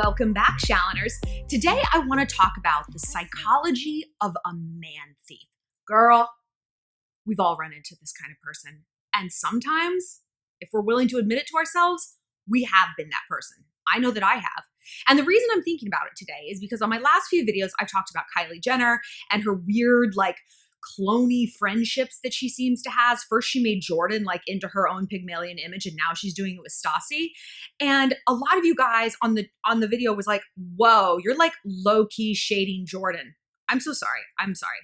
Welcome back, Shalloners. Today I want to talk about the psychology of a man thief. Girl, we've all run into this kind of person. And sometimes, if we're willing to admit it to ourselves, we have been that person. I know that I have. And the reason I'm thinking about it today is because on my last few videos, I talked about Kylie Jenner and her weird, cloney friendships that she seems to have. First, she made Jordyn into her own Pygmalion image, and now she's doing it with Stassi. And a lot of you guys on the video was like, whoa, you're low-key shading Jordyn. I'm so sorry. I'm sorry.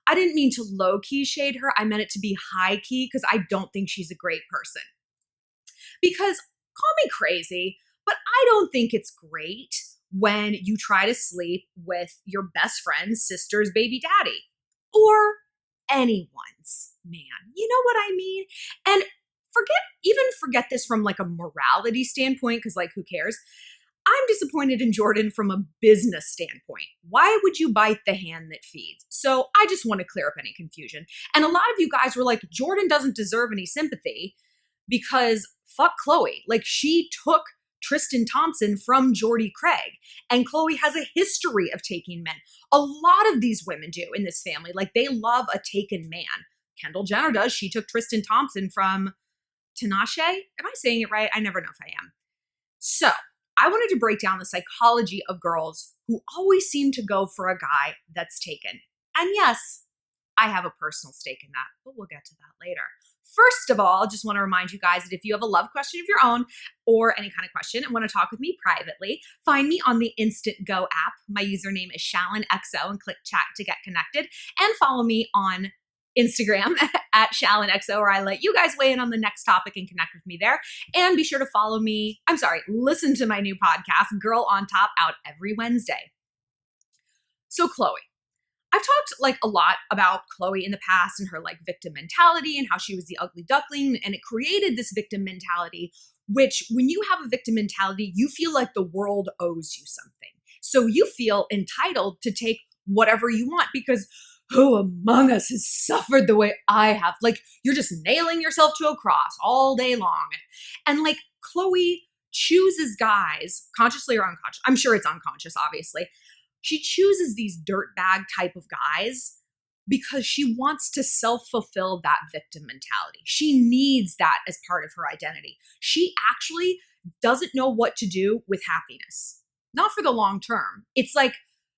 I didn't mean to low-key shade her. I meant it to be high-key because I don't think she's a great person. Because, call me crazy, but I don't think it's great when you try to sleep with your best friend's sister's baby daddy. Or anyone's man. You know what I mean? And forget this from a morality standpoint, because who cares? I'm disappointed in Jordyn from a business standpoint. Why would you bite the hand that feeds? So I just want to clear up any confusion. And a lot of you guys were like, Jordyn doesn't deserve any sympathy because fuck KHLOE. She took Tristan Thompson from Jordy Craig. And KHLOE has a history of taking men. A lot of these women do in this family. They love a taken man. Kendall Jenner does. She took Tristan Thompson from Tinashe. Am I saying it right? I never know if I am. So I wanted to break down the psychology of girls who always seem to go for a guy that's taken. And yes, I have a personal stake in that, but we'll get to that later. First of all, just want to remind you guys that if you have a love question of your own or any kind of question and want to talk with me privately, find me on the Instant Go app. My username is ShallonXO and click chat to get connected, and follow me on Instagram at ShallonXO, where I let you guys weigh in on the next topic and connect with me there. And be sure to listen to my new podcast, Girl on Top, out every Wednesday. So KHLOE. I've talked a lot about KHLOE in the past and her victim mentality and how she was the ugly duckling, and it created this victim mentality, which when you have a victim mentality, you feel like the world owes you something. So you feel entitled to take whatever you want because who among us has suffered the way I have? You're just nailing yourself to a cross all day long. And KHLOE chooses guys, consciously or unconscious. I'm sure it's unconscious, obviously. She chooses these dirtbag type of guys because she wants to self-fulfill that victim mentality. She needs that as part of her identity. She actually doesn't know what to do with happiness. Not for the long term. It's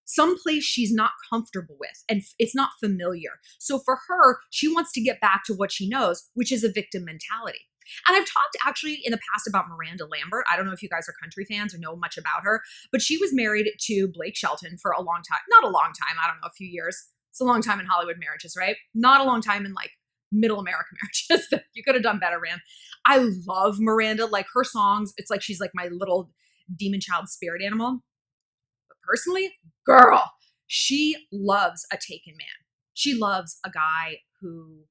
someplace she's not comfortable with and it's not familiar. So for her, she wants to get back to what she knows, which is a victim mentality. And I've talked actually in the past about Miranda Lambert. I don't know if you guys are country fans or know much about her, but she was married to Blake Shelton for a long time. Not a long time. I don't know, a few years. It's a long time in Hollywood marriages, right? Not a long time in middle American marriages. You could have done better, man. I love Miranda. Her songs, it's she's my little demon child spirit animal. But personally, girl, she loves a taken man. She loves a guy who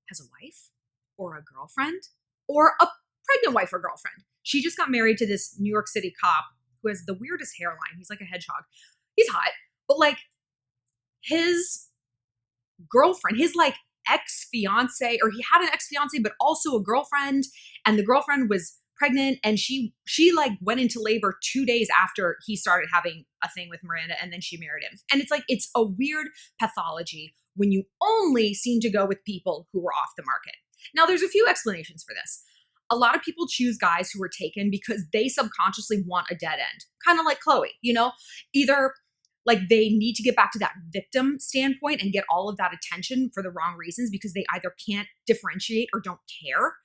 has a wife or a girlfriend, or a pregnant wife or girlfriend. She just got married to this New York City cop who has the weirdest hairline. He's like a hedgehog. He's hot, but his girlfriend, his ex-fiance, or he had an ex-fiance, but also a girlfriend, and the girlfriend was pregnant, and she went into labor 2 days after he started having a thing with Miranda, and then she married him. And it's a weird pathology when you only seem to go with people who are off the market. Now, there's a few explanations for this. A lot of people choose guys who are taken because they subconsciously want a dead end, kind of like KHLOE, either they need to get back to that victim standpoint and get all of that attention for the wrong reasons because they either can't differentiate or don't care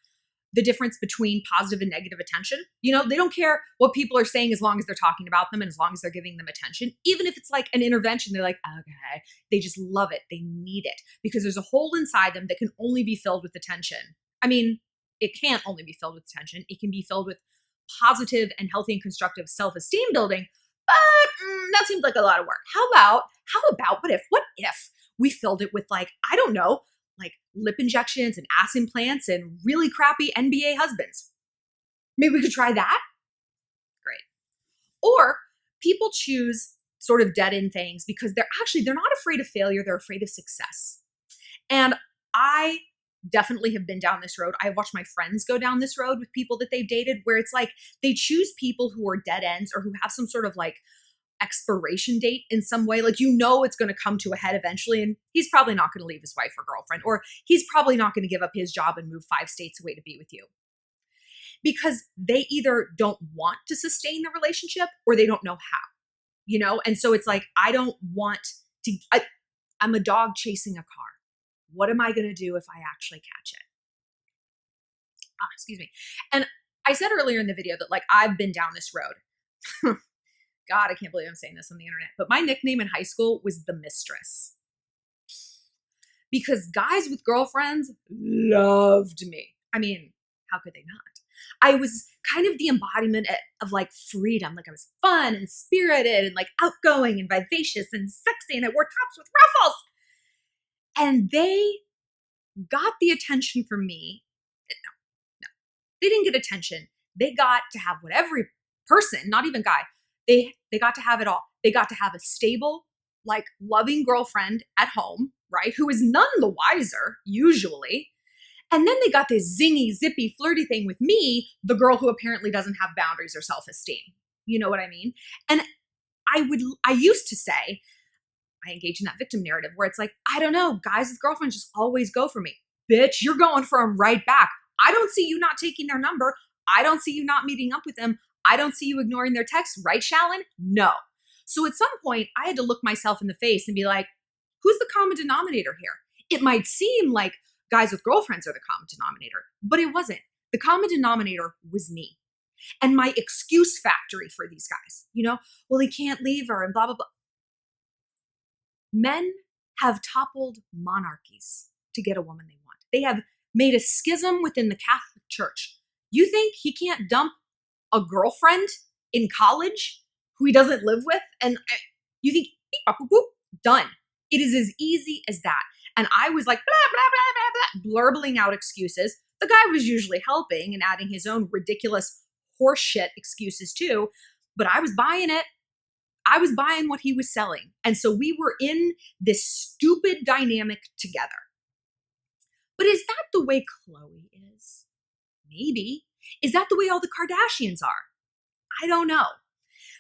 the difference between positive and negative attention. They don't care what people are saying as long as they're talking about them and as long as they're giving them attention. Even if it's an intervention, they're okay. They just love it. They need it because there's a hole inside them that can only be filled with attention. I mean, it can't only be filled with attention. It can be filled with positive and healthy and constructive self-esteem building, but that seems like a lot of work. How about, what if we filled it with I don't know, lip injections and ass implants and really crappy NBA husbands? Maybe we could try that? Great. Or people choose sort of dead-end things because they're not afraid of failure. They're afraid of success. And I definitely have been down this road. I've watched my friends go down this road with people that they've dated, where it's like they choose people who are dead ends or who have some sort of like expiration date in some way. Like, it's going to come to a head eventually, and he's probably not going to leave his wife or girlfriend, or he's probably not going to give up his job and move 5 states away to be with you, because they either don't want to sustain the relationship or they don't know how, And so it's like, I don't want to, I'm a dog chasing a car. What am I going to do if I actually catch it? Excuse me. And I said earlier in the video that like I've been down this road. God, I can't believe I'm saying this on the internet, but my nickname in high school was the Mistress, because guys with girlfriends loved me. I mean, how could they not? I was kind of the embodiment of like freedom. Like I was fun and spirited and like outgoing and vivacious and sexy, and I wore tops with ruffles. And they got the attention from me. No, they didn't get attention. They got to have what every person, not even guy, they got to have it all. They got to have a stable, like loving girlfriend at home, right? Who is none the wiser, usually. And then they got this zingy, zippy, flirty thing with me, the girl who apparently doesn't have boundaries or self-esteem. You know what I mean? And I used to say, I engage in that victim narrative where it's like, I don't know, guys with girlfriends just always go for me. Bitch, you're going for them right back. I don't see you not taking their number. I don't see you not meeting up with them. I don't see you ignoring their texts, right, Shallon? No. So at some point, I had to look myself in the face and be like, who's the common denominator here? It might seem like guys with girlfriends are the common denominator, but it wasn't. The common denominator was me and my excuse factory for these guys. Well, he can't leave her and blah, blah, blah. Men have toppled monarchies to get a woman they want. They have made a schism within the Catholic Church. You think he can't dump a girlfriend in college who he doesn't live with? And you think, beep, boop, boop, done. It is as easy as that. And I was like, blah, blah, blah, blah, blah, blurbbling out excuses. The guy was usually helping and adding his own ridiculous horseshit excuses too, but I was buying it. I was buying what he was selling. And so we were in this stupid dynamic together. But is that the way KHLOE is? Maybe. Is that the way all the Kardashians are? I don't know.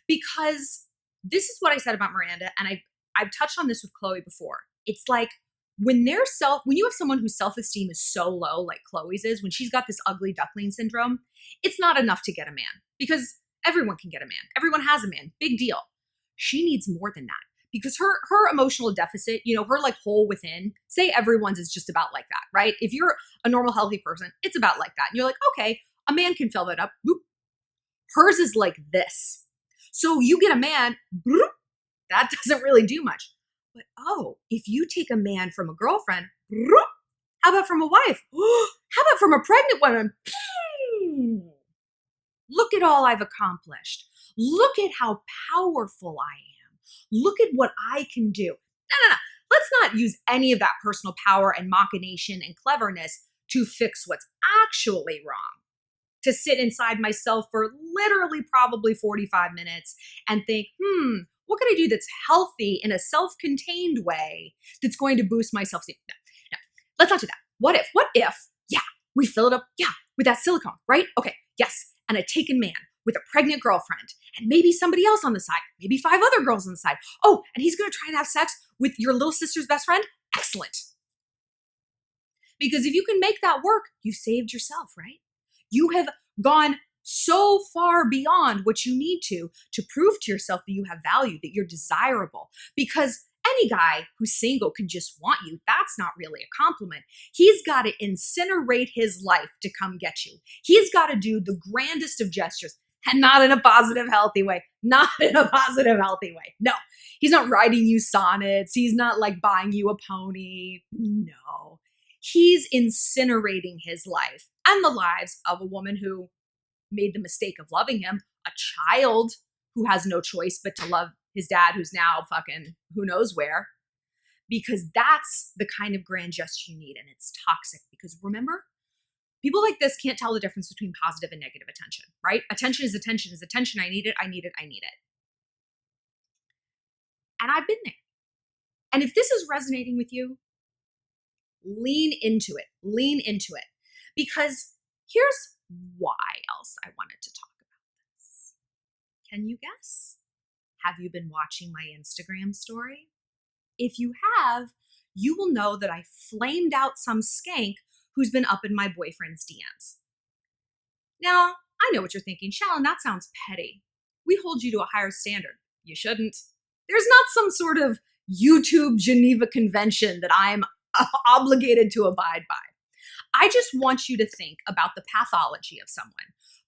Because this is what I said about Miranda, and I've touched on this with KHLOE before. It's like when you have someone whose self-esteem is so low, like KHLOE's is, when she's got this ugly duckling syndrome, it's not enough to get a man, because everyone can get a man. Everyone has a man. Big deal. She needs more than that, because her emotional deficit, her like hole within, say everyone's is just about like that, right? If you're a normal, healthy person, it's about like that. And you're like, okay, a man can fill that up. Boop. Hers is like this. So you get a man, boop, that doesn't really do much. But if you take a man from a girlfriend, boop, how about from a wife? How about from a pregnant woman? Look at all I've accomplished. Look at how powerful I am. Look at what I can do. No. Let's not use any of that personal power and machination and cleverness to fix what's actually wrong. To sit inside myself for literally probably 45 minutes and think, what can I do that's healthy in a self-contained way that's going to boost my self-esteem? No, let's not do that. What if, we fill it up, with that silicone, right? Okay, yes, and a taken man with a pregnant girlfriend and maybe somebody else on the side, maybe 5 other girls on the side. Oh, and he's going to try and have sex with your little sister's best friend? Excellent. Because if you can make that work, you saved yourself, right? You have gone so far beyond what you need to prove to yourself that you have value, that you're desirable. Because any guy who's single can just want you. That's not really a compliment. He's got to incinerate his life to come get you. He's got to do the grandest of gestures, and not in a positive, healthy way. Not in a positive, healthy way. No, he's not writing you sonnets. He's not like buying you a pony. No, he's incinerating his life and the lives of a woman who made the mistake of loving him, a child who has no choice but to love his dad, who's now fucking who knows where, because that's the kind of grand gesture you need. And it's toxic because remember, people like this can't tell the difference between positive and negative attention, right? Attention is attention is attention. I need it. I need it. I need it. And I've been there. And if this is resonating with you, lean into it. Lean into it. Because here's why else I wanted to talk about this. Can you guess? Have you been watching my Instagram story? If you have, you will know that I flamed out some skank who's been up in my boyfriend's DMs. Now, I know what you're thinking, Shallon, that sounds petty. We hold you to a higher standard. You shouldn't. There's not some sort of YouTube Geneva Convention that I'm obligated to abide by. I just want you to think about the pathology of someone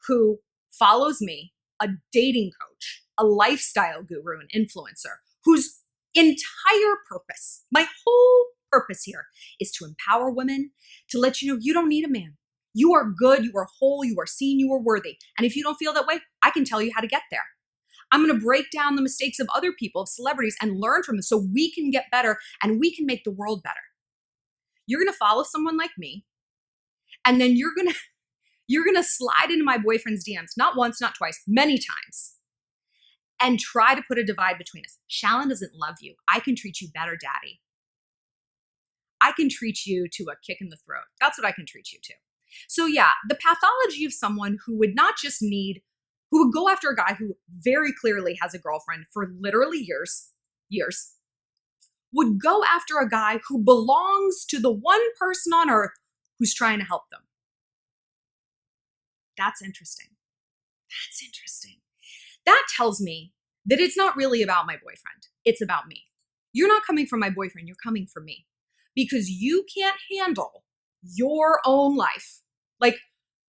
who follows me, a dating coach, a lifestyle guru, an influencer, whose entire purpose, my whole purpose here, is to empower women, to let you know you don't need a man. You are good, you are whole, you are seen, you are worthy. And if you don't feel that way, I can tell you how to get there. I'm going to break down the mistakes of other people, of celebrities, and learn from them so we can get better and we can make the world better. You're going to follow someone like me, and then you're going to slide into my boyfriend's DMs, not once, not twice, many times, and try to put a divide between us. Shallon doesn't love you. I can treat you better, daddy. I can treat you to a kick in the throat. That's what I can treat you to. So yeah, the pathology of someone who would not just need, who would go after a guy who very clearly has a girlfriend for literally years, would go after a guy who belongs to the one person on earth who's trying to help them. That's interesting. That's interesting. That tells me that it's not really about my boyfriend. It's about me. You're not coming for my boyfriend. You're coming for me because you can't handle your own life. Like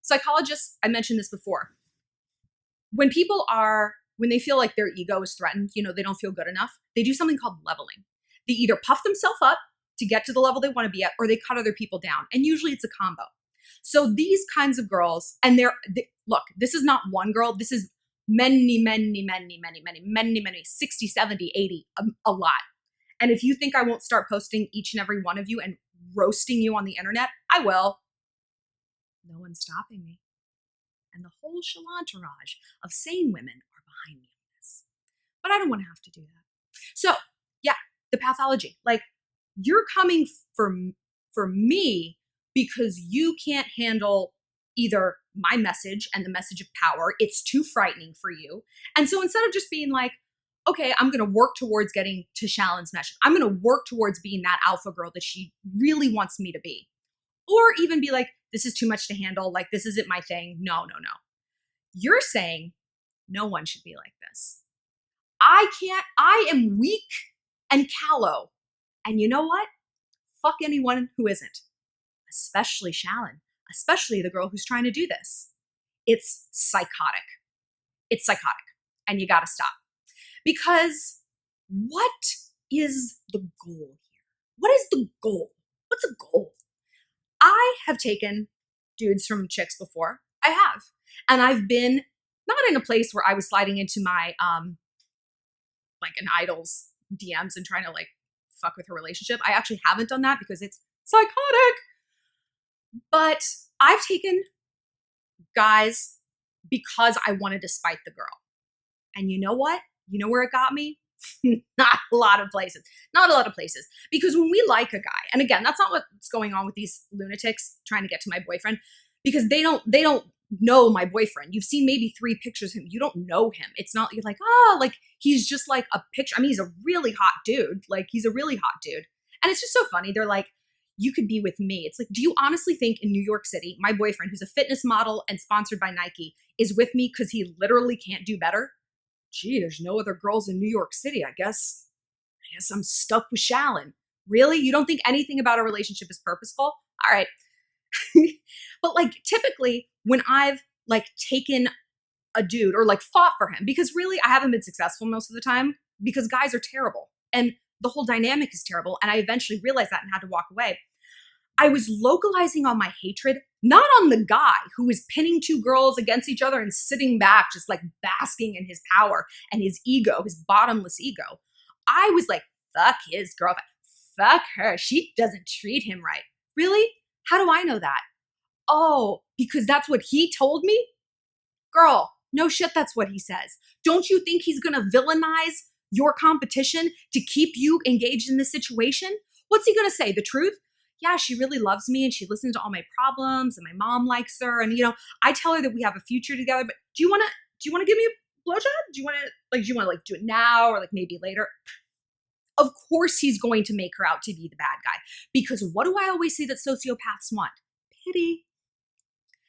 psychologists, I mentioned this before. When they feel like their ego is threatened, they don't feel good enough, they do something called leveling. They either puff themselves up to get to the level they want to be at, or they cut other people down. And usually it's a combo. So these kinds of girls, and look, this is not one girl. This is many, 60, 70, 80, a lot. And if you think I won't start posting each and every one of you and roasting you on the internet, I will. No one's stopping me. And the whole Shallon entourage of sane women are behind me on this. But I don't want to have to do that. So yeah, the pathology. Like, you're coming for me because you can't handle either my message and the message of power. It's too frightening for you. And so instead of just being like, okay, I'm going to work towards getting to Shallon's message, I'm going to work towards being that alpha girl that she really wants me to be. Or even be like, this is too much to handle. Like, this isn't my thing. No. You're saying no one should be like this. I am weak and callow. And you know what? Fuck anyone who isn't. Especially Shallon. Especially the girl who's trying to do this. It's psychotic. It's psychotic. And you gotta stop. Because what is the goal here? What is the goal? What's a goal? I have taken dudes from chicks before. I have. And I've been not in a place where I was sliding into my, like an idol's DMs and trying to like fuck with her relationship. I actually haven't done that because it's psychotic. But I've taken guys because I wanted to spite the girl. And you know what? You know where it got me? Not a lot of places. Not a lot of places. Because when we like a guy, and again, that's not what's going on with these lunatics trying to get to my boyfriend, because they don't know my boyfriend. You've seen maybe 3 pictures of him. You don't know him. It's not, you're like, oh, like he's just like a picture. I mean, he's a really hot dude. Like, he's a really hot dude. And it's just so funny. They're like, you could be with me. It's like, do you honestly think in New York City, my boyfriend, who's a fitness model and sponsored by Nike, is with me because he literally can't do better? Gee, there's no other girls in New York City. I guess I'm stuck with Shallon. Really? You don't think anything about a relationship is purposeful? All right. But like, typically when I've like taken a dude or like fought for him, because really I haven't been successful most of the time because guys are terrible and the whole dynamic is terrible. And I eventually realized that and had to walk away. I was localizing on my hatred, not on the guy who was pinning 2 girls against each other and sitting back, just like basking in his power and his ego, his bottomless ego. I was like, fuck his girlfriend. Fuck her. She doesn't treat him right. Really? How do I know that? Oh, because that's what he told me? Girl, no shit, that's what he says. Don't you think he's going to villainize your competition to keep you engaged in this situation? What's he going to say? The truth? yeah, she really loves me and she listens to all my problems and my mom likes her. And, I tell her that we have a future together, but do you want to give me a blowjob? Do you want to do it now or like maybe later? Of course he's going to make her out to be the bad guy, because what do I always say that sociopaths want? Pity.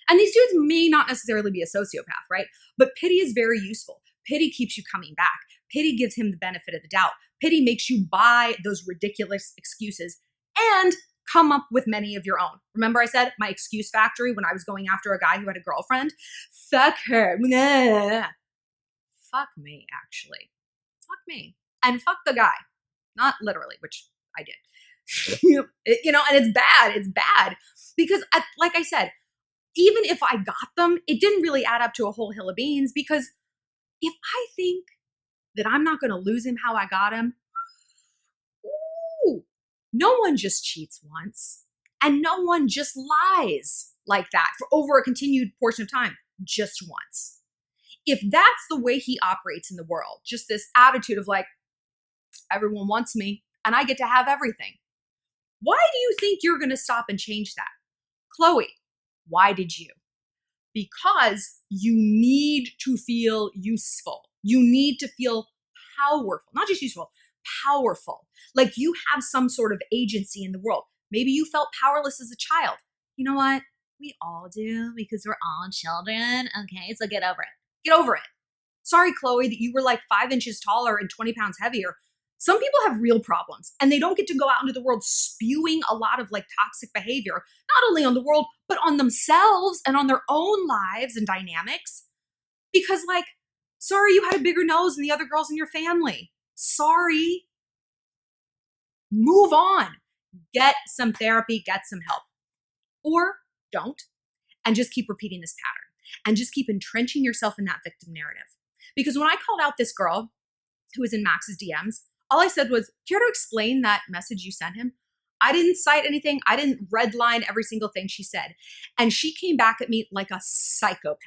And these dudes may not necessarily be a sociopath, right? But pity is very useful. Pity keeps you coming back. Pity gives him the benefit of the doubt. Pity makes you buy those ridiculous excuses and come up with many of your own. Remember I said my excuse factory when I was going after a guy who had a girlfriend? Fuck her. Fuck me, actually. Fuck me. And fuck the guy. Not literally, which I did. And it's bad. It's bad. Because, like I said, even if I got them, it didn't really add up to a whole hill of beans, because if I think that I'm not going to lose him how I got him, ooh, no one just cheats once, and no one just lies like that for over a continued portion of time, just once. If that's the way he operates in the world, just this attitude of like, everyone wants me and I get to have everything, why do you think you're going to stop and change that? KHLOE, why did you? Because you need to feel useful. You need to feel powerful, not just useful, powerful. Like you have some sort of agency in the world. Maybe you felt powerless as a child. You know what? We all do, because we're all children. Okay, so get over it. Get over it. Sorry, KHLOE, that you were like 5 inches taller and 20 pounds heavier. Some people have real problems and they don't get to go out into the world spewing a lot of like toxic behavior, not only on the world, but on themselves and on their own lives and dynamics. Because like, sorry, you had a bigger nose than the other girls in your family. Sorry. Move on. Get some therapy, get some help. Or don't, and just keep repeating this pattern and just keep entrenching yourself in that victim narrative. Because when I called out this girl who was in Max's DMs, all I said was, care to explain that message you sent him? I didn't cite anything. I didn't redline every single thing she said. And she came back at me like a psychopath,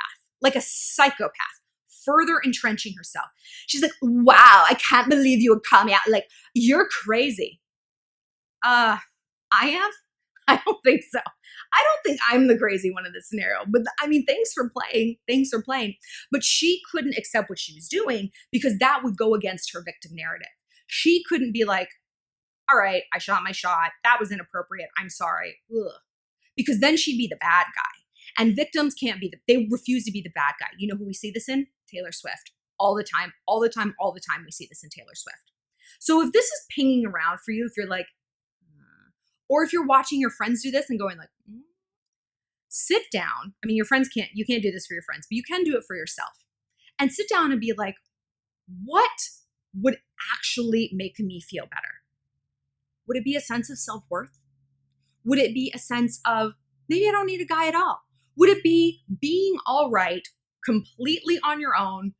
further entrenching herself. She's like, wow, I can't believe you would call me out. Like, you're crazy. I am? I don't think so. I don't think I'm the crazy one in this scenario. But I mean, thanks for playing. But she couldn't accept what she was doing because that would go against her victim narrative. She couldn't be like, all right, I shot my shot. That was inappropriate. I'm sorry. Ugh. Because then she'd be the bad guy. And victims can't be, they refuse to be the bad guy. You know who we see this in? Taylor Swift. All the time we see this in Taylor Swift. So if this is pinging around for you, if you're like, or if you're watching your friends do this and going like, sit down. I mean, you can't do this for your friends, but you can do it for yourself. And sit down and be like, what would actually make me feel better? Would it be a sense of self-worth? Would it be a sense of, maybe I don't need a guy at all? Would it be being all right, completely on your own,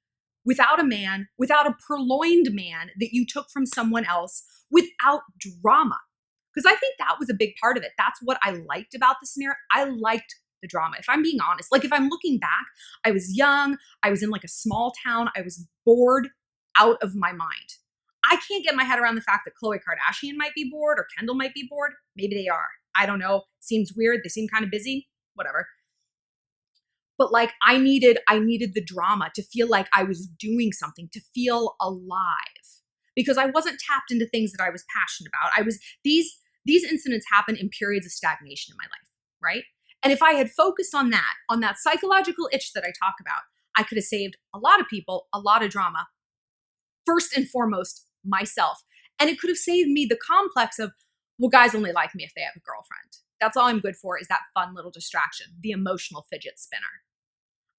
without a man, without a purloined man that you took from someone else, without drama? Because I think that was a big part of it. That's what I liked about the scenario. I liked the drama. If I'm being honest, like if I'm looking back, I was young. I was in like a small town. I was bored out of my mind. I can't get my head around the fact that KHLOE Kardashian might be bored or Kendall might be bored. Maybe they are. I don't know. Seems weird. They seem kind of busy. Whatever. But like I needed the drama to feel like I was doing something, to feel alive, because I wasn't tapped into things that I was passionate about. These incidents happen in periods of stagnation in my life, right? And if I had focused on that psychological itch that I talk about, I could have saved a lot of people, a lot of drama. First and foremost, myself. And it could have saved me the complex of, well, guys only like me if they have a girlfriend. That's all I'm good for, is that fun little distraction, the emotional fidget spinner.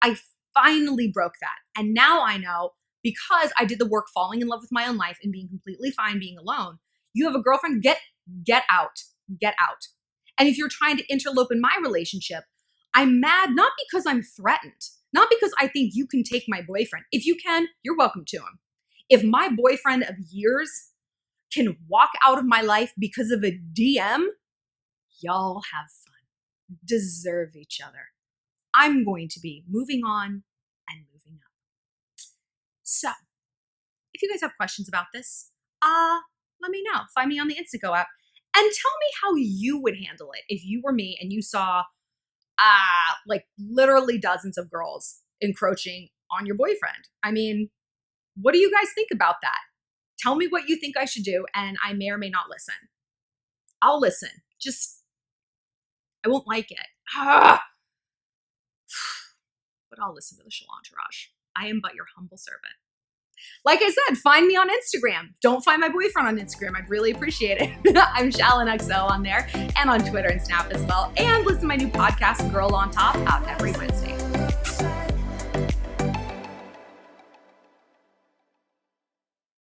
I finally broke that. And now I know, because I did the work falling in love with my own life and being completely fine being alone. You have a girlfriend, get out. And if you're trying to interlope in my relationship, I'm mad not because I'm threatened, not because I think you can take my boyfriend. If you can, you're welcome to him. If my boyfriend of years can walk out of my life because of a DM, y'all have fun. Deserve each other. I'm going to be moving on and moving up. So, if you guys have questions about this, let me know. Find me on the Instago app. And tell me how you would handle it if you were me and you saw like literally dozens of girls encroaching on your boyfriend. I mean, what do you guys think about that? Tell me what you think I should do, and I may or may not listen. I'll listen. Just, I won't like it. But I'll listen to the Shallon entourage. I am but your humble servant. Like I said, find me on Instagram. Don't find my boyfriend on Instagram. I'd really appreciate it. I'm ShallonXO on there and on Twitter and Snap as well. And listen to my new podcast, Girl on Top, out every Wednesday.